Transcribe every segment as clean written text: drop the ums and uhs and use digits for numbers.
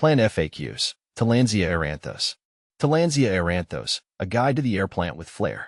Plant FAQs. Tillandsia Aeranthos. Tillandsia Aeranthos, a guide to the air plant with flair.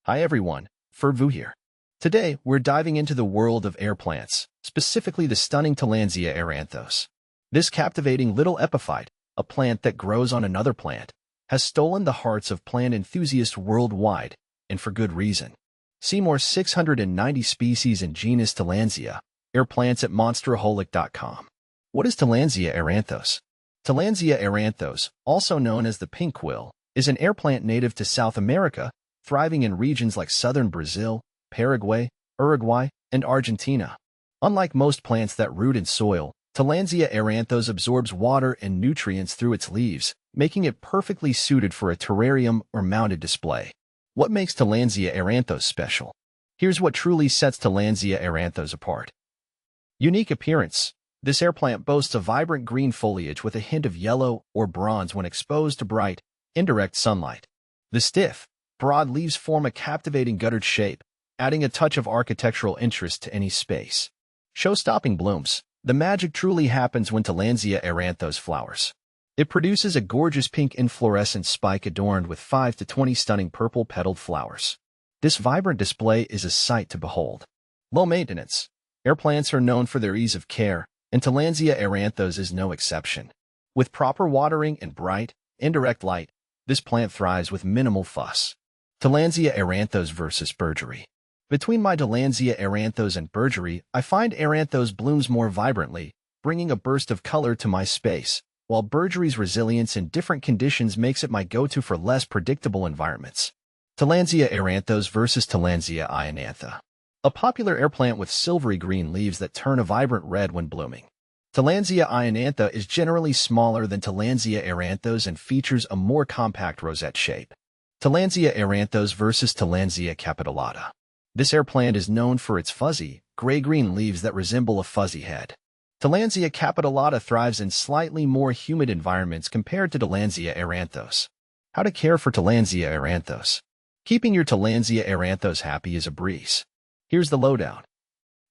Hi everyone, Fervu here. Today, we're diving into the world of air plants, specifically the stunning Tillandsia Aeranthos. This captivating little epiphyte, a plant that grows on another plant, has stolen the hearts of plant enthusiasts worldwide, and for good reason. See more 690 species in genus Tillandsia, air plants at monsteraholic.com. What is Tillandsia Aeranthos? Tillandsia Aeranthos, also known as the pink quill, is an air plant native to South America, thriving in regions like southern Brazil, Paraguay, Uruguay, and Argentina. Unlike most plants that root in soil, Tillandsia Aeranthos absorbs water and nutrients through its leaves, making it perfectly suited for a terrarium or mounted display. What makes Tillandsia Aeranthos special? Here's what truly sets Tillandsia Aeranthos apart. Unique appearance. This air plant boasts a vibrant green foliage with a hint of yellow or bronze when exposed to bright, indirect sunlight. The stiff, broad leaves form a captivating guttered shape, adding a touch of architectural interest to any space. Show-stopping blooms. The magic truly happens when Tillandsia Aeranthos flowers. It produces a gorgeous pink inflorescent spike adorned with 5 to 20 stunning purple-petaled flowers. This vibrant display is a sight to behold. Low maintenance. Air plants are known for their ease of care, and Tillandsia Aeranthos is no exception. With proper watering and bright, indirect light, this plant thrives with minimal fuss. Tillandsia Aeranthos versus Bergeri. Between my Tillandsia Aeranthos and Bergeri, I find Aeranthos blooms more vibrantly, bringing a burst of color to my space, while Bergeri's resilience in different conditions makes it my go-to for less predictable environments. Tillandsia Aeranthos versus Tillandsia Aeranthos. A popular air plant with silvery green leaves that turn a vibrant red when blooming. Tillandsia Aeranthos is generally smaller than Tillandsia Aeranthos and features a more compact rosette shape. Tillandsia Aeranthos versus Tillandsia capitulata. This air plant is known for its fuzzy, gray-green leaves that resemble a fuzzy head. Tillandsia capitulata thrives in slightly more humid environments compared to Tillandsia Aeranthos. How to care for Tillandsia Aeranthos. Keeping your Tillandsia Aeranthos happy is a breeze. Here's the lowdown.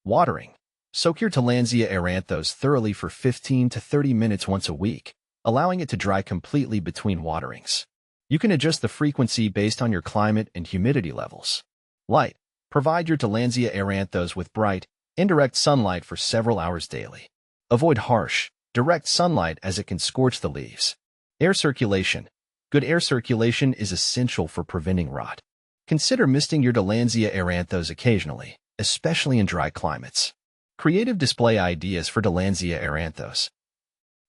Watering. Soak your Tillandsia Aeranthos thoroughly for 15 to 30 minutes once a week, allowing it to dry completely between waterings. You can adjust the frequency based on your climate and humidity levels. Light. Provide your Tillandsia Aeranthos with bright, indirect sunlight for several hours daily. Avoid harsh, direct sunlight as it can scorch the leaves. Air circulation. Good air circulation is essential for preventing rot. Consider misting your Tillandsia Aeranthos occasionally, especially in dry climates. Creative display ideas for Tillandsia Aeranthos.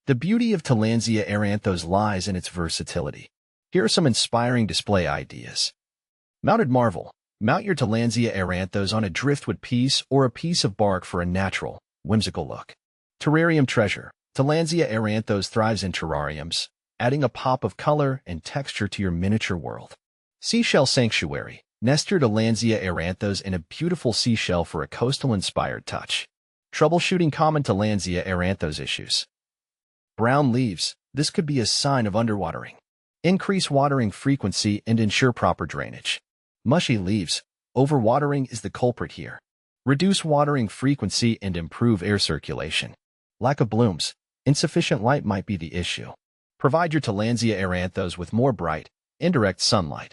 The beauty of Tillandsia Aeranthos lies in its versatility. Here are some inspiring display ideas. Mounted marvel. Mount your Tillandsia Aeranthos on a driftwood piece or a piece of bark for a natural, whimsical look. Terrarium treasure. Tillandsia Aeranthos thrives in terrariums, adding a pop of color and texture to your miniature world. Seashell sanctuary. Nest your Tillandsia Aeranthos in a beautiful seashell for a coastal-inspired touch. Troubleshooting common Tillandsia Aeranthos issues. Brown leaves. This could be a sign of underwatering. Increase watering frequency and ensure proper drainage. Mushy leaves. Overwatering is the culprit here. Reduce watering frequency and improve air circulation. Lack of blooms. Insufficient light might be the issue. Provide your Tillandsia Aeranthos with more bright, indirect sunlight.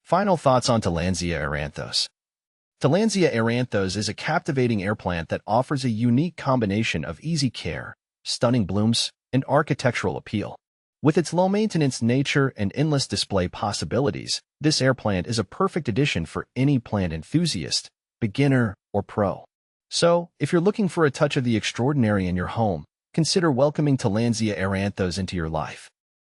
Final thoughts on Tillandsia Aeranthos. Tillandsia Aeranthos is a captivating air plant that offers a unique combination of easy care, stunning blooms, and architectural appeal. With its low-maintenance nature and endless display possibilities, this air plant is a perfect addition for any plant enthusiast, beginner, or pro. So, if you're looking for a touch of the extraordinary in your home, consider welcoming Tillandsia Aeranthos into your life.